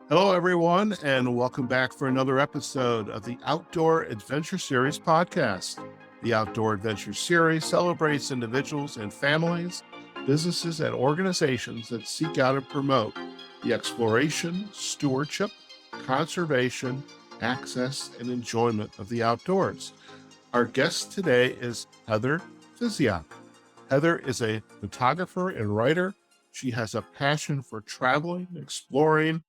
Hello, everyone, and welcome back for another episode of the Outdoor Adventure Series podcast. The Outdoor Adventure Series celebrates individuals and families, businesses, and organizations that seek out and promote the exploration, stewardship, conservation, access, and enjoyment of the outdoors. Our guest today is Heather Physioc. Heather is a photographer and writer. She has a passion for traveling, exploring,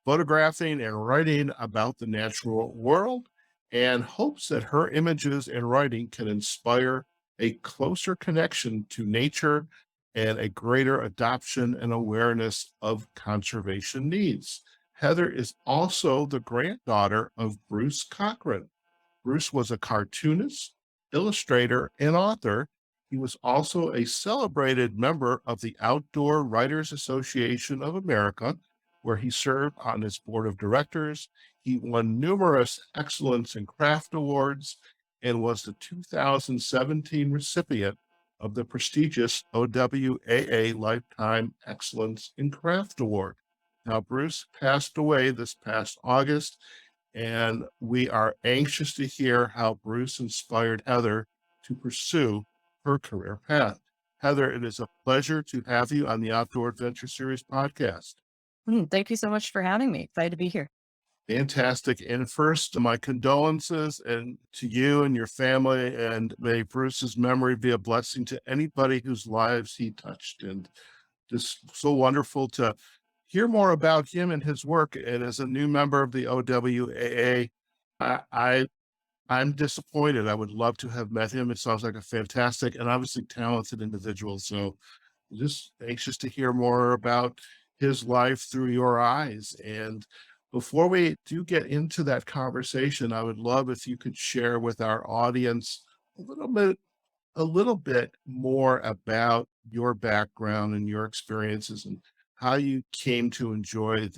photographing, and writing about the natural world, and hopes that her images and writing can inspire a closer connection to nature and a greater adoption and awareness of conservation needs. Heather is also the granddaughter of Bruce Cochran. Bruce was a cartoonist, illustrator, and author. He was also a celebrated member of the Outdoor Writers Association of America, where he served on its board of directors. He won numerous Excellence in Craft Awards and was the 2017 recipient of the prestigious OWAA Lifetime Excellence in Craft Award. Now, Bruce passed away this past August, and we are anxious to hear how Bruce inspired Heather to pursue her career path. Heather, it is a pleasure to have you on the Outdoor Adventure Series podcast. Thank you so much for having me. Excited to be here. Fantastic. And first, my condolences and to you and your family, and may Bruce's memory be a blessing to anybody whose lives he touched. And just so wonderful to hear more about him and his work. And as a new member of the OWAA, I, I I'm disappointed. I would love to have met him. It sounds like a fantastic and obviously talented individual. So just anxious to hear more about his life through your eyes. And before we do get into that conversation, I would love if you could share with our audience a little bit a little bit more about your background and your experiences and how you came to enjoy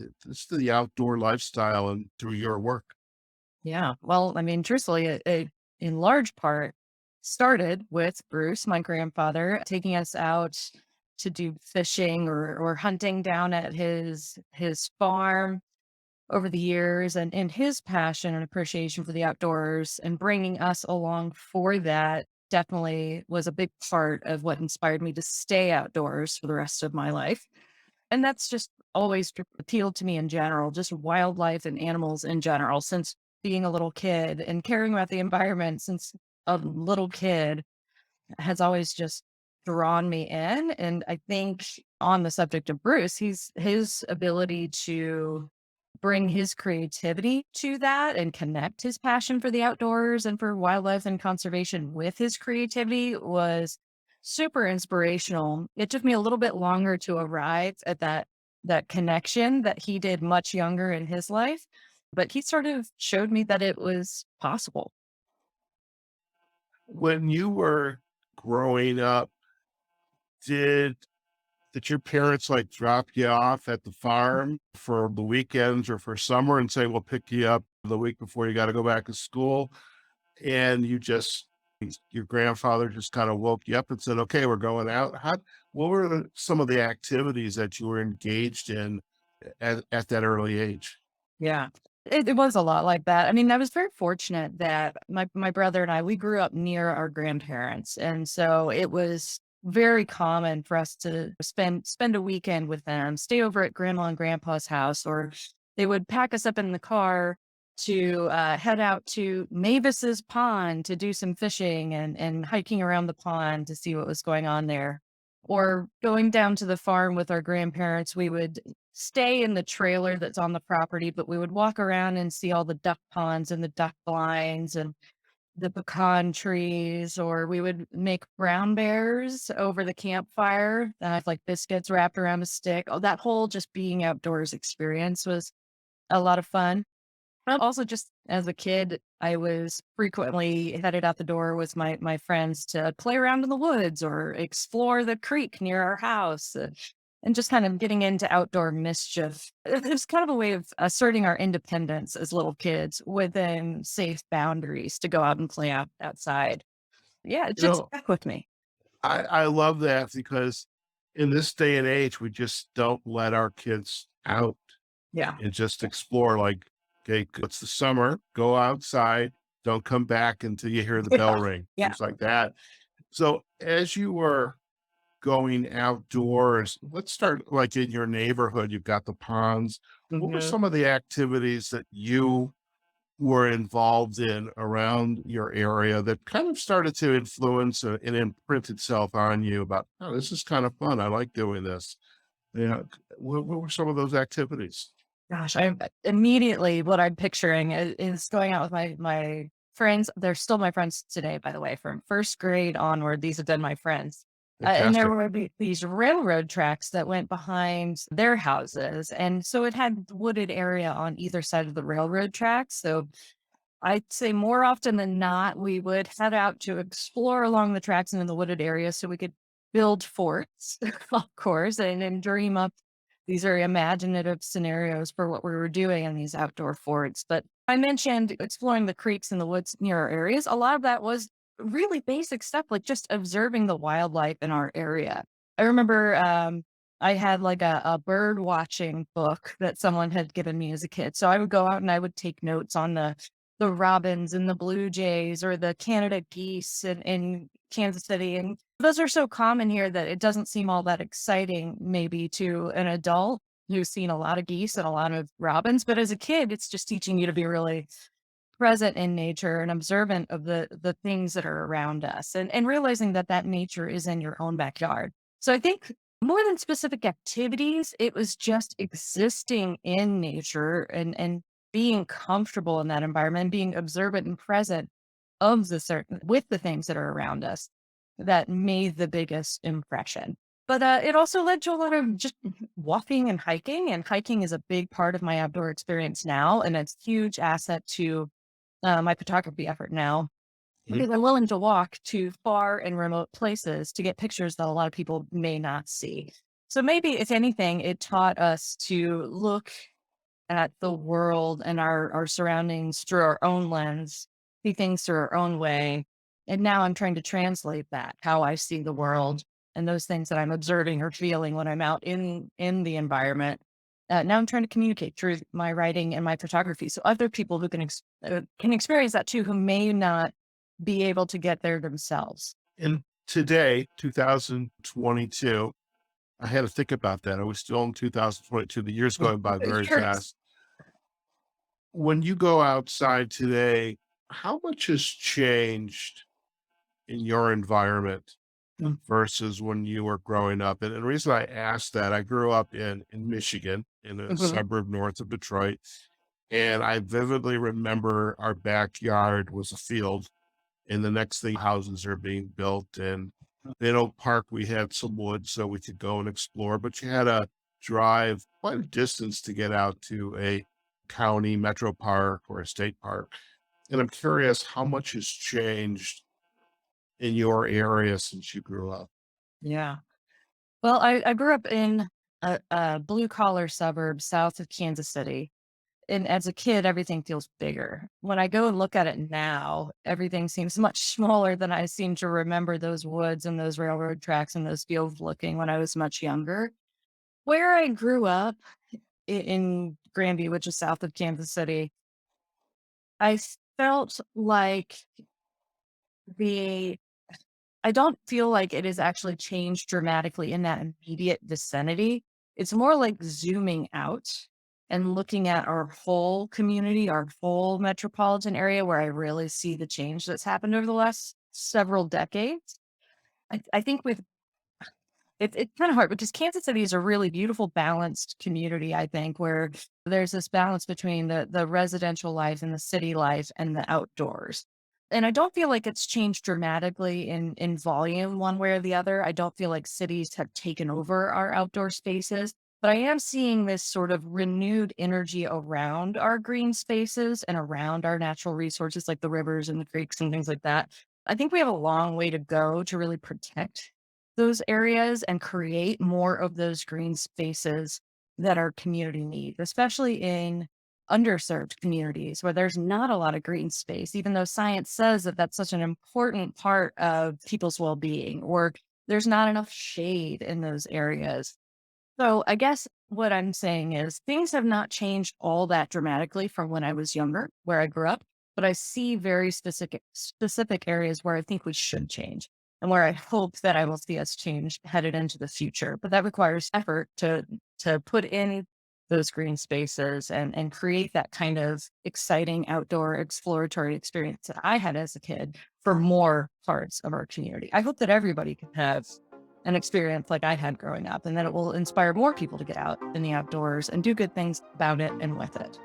the outdoor lifestyle and through your work. Yeah. Well, I mean, truthfully, it in large part started with Bruce, my grandfather, taking us out to do fishing or hunting down at his farm over the years, and his passion and appreciation for the outdoors and bringing us along for that definitely was a big part of what inspired me to stay outdoors for the rest of my life. And that's just always appealed to me in general, just wildlife and animals in general, since being a little kid and caring about the environment since a little kid has always just drawn me in. And I think on the subject of Bruce, his ability to bring his creativity to that and connect his passion for the outdoors and for wildlife and conservation with his creativity was super inspirational. It took me a little bit longer to arrive at that connection that he did much younger in his life, but he sort of showed me that it was possible. When you were growing up, did did your parents like drop you off at the farm for the weekends or for summer and say, we'll pick you up the week before you got to go back to school? And your grandfather just kind of woke you up and said, okay, we're going out. What were some of the activities that you were engaged in at that early age? Yeah. It was a lot like that. I mean, I was very fortunate that my brother and I, we grew up near our grandparents. And so it was very common for us to spend a weekend with them, stay over at grandma and grandpa's house, or they would pack us up in the car to head out to Mavis's pond to do some fishing and hiking around the pond to see what was going on there. Or going down to the farm with our grandparents, we would stay in the trailer that's on the property, but we would walk around and see all the duck ponds and the duck blinds and the pecan trees, or we would make brown bears over the campfire that have like biscuits wrapped around a stick. Oh, that whole just being outdoors experience was a lot of fun. Also, just as a kid, I was frequently headed out the door with my friends to play around in the woods or explore the creek near our house, and just kind of getting into outdoor mischief. It was kind of a way of asserting our independence as little kids within safe boundaries to go out and play outside. Yeah, it You just know, stuck with me. I love that because in this day and age, we just don't let our kids out. Yeah. and just explore like, okay, it's the summer, go outside, don't come back until you hear the bell Yeah. ring, Yeah. things like that. So as you were going outdoors, let's start like in your neighborhood, you've got the ponds. What were Mhm. some of the activities that you were involved in around your area that kind of started to influence and imprint itself on you about, oh, this is kind of fun. I like doing this. Yeah. What were some of those activities? Gosh, I immediately what I'm picturing is going out with my friends. They're still my friends today, by the way, from first grade onward. These have been my friends. And there Fantastic. would be these railroad tracks that went behind their houses. And so it had wooded area on either side of the railroad tracks. So I'd say more often than not, we would head out to explore along the tracks and in the wooded area so we could build forts, of course, and dream up these very imaginative scenarios for what we were doing in these outdoor forts. But I mentioned exploring the creeks and the woods near our areas. A lot of that was really basic stuff, like just observing the wildlife in our area. I remember I had like a bird watching book that someone had given me as a kid. So I would go out and I would take notes on the robins and the blue jays or the Canada geese in Kansas City. And those are so common here that it doesn't seem all that exciting, maybe to an adult who's seen a lot of geese and a lot of robins. But as a kid, it's just teaching you to be really present in nature and observant of the things that are around us and realizing that that nature is in your own backyard. So I think more than specific activities, it was just existing in nature and being comfortable in that environment and being observant and present of the certain with the things that are around us that made the biggest impression. But it also led to a lot of just walking and hiking is a big part of my outdoor experience now, and it's a huge asset to my photography effort now Mhm. because I'm willing to walk to far and remote places to get pictures that a lot of people may not see. So maybe, if anything, it taught us to look at the world and our surroundings through our own lens, see things through our own way. And now I'm trying to translate that, how I see the world and those things that I'm observing or feeling when I'm out in the environment. Now I'm trying to communicate through my writing and my photography, so other people who can experience that too, who may not be able to get there themselves. And today, 2022, I had to think about that. I was still in 2022. The year's going by very Yours. fast. When you go outside today, how much has changed in your environment Mm. versus when you were growing up? And the reason I asked that, I grew up in Michigan, in a Mhm. suburb north of Detroit, and I vividly remember our backyard was a field, and the next thing houses are being built. And in Oak Park, we had some woods so we could go and explore, but you had to drive quite a distance to get out to a county metro park or a state park. And I'm curious how much has changed in your area since you grew up. Yeah. Well, I grew up in a blue collar suburb south of Kansas City. And as a kid, everything feels bigger. When I go and look at it now, everything seems much smaller than I seem to remember those woods and those railroad tracks and those fields looking when I was much younger. Where I grew up in Grandview, which is south of Kansas City, I felt like the I don't feel like it has actually changed dramatically in that immediate vicinity. It's more like zooming out and looking at our whole community, our whole metropolitan area where I really see the change that's happened over the last several decades. I think with it's kind of hard because Kansas City is a really beautiful, balanced community, I think, where there's this balance between the residential life and the city life and the outdoors. And I don't feel like it's changed dramatically in volume one way or the other. I don't feel like cities have taken over our outdoor spaces, but I am seeing this sort of renewed energy around our green spaces and around our natural resources like the rivers and the creeks and things like that. I think we have a long way to go to really protect those areas and create more of those green spaces that our community needs, especially in underserved communities where there's not a lot of green space, even though science says that that's such an important part of people's well being, or there's not enough shade in those areas. So I guess what I'm saying is things have not changed all that dramatically from when I was younger, where I grew up, but I see very specific areas where I think we should change and where I hope that I will see us change headed into the future. But that requires effort to put in those green spaces and create that kind of exciting outdoor exploratory experience that I had as a kid for more parts of our community. I hope that everybody can have an experience like I had growing up, and that it will inspire more people to get out in the outdoors and do good things about it and with it.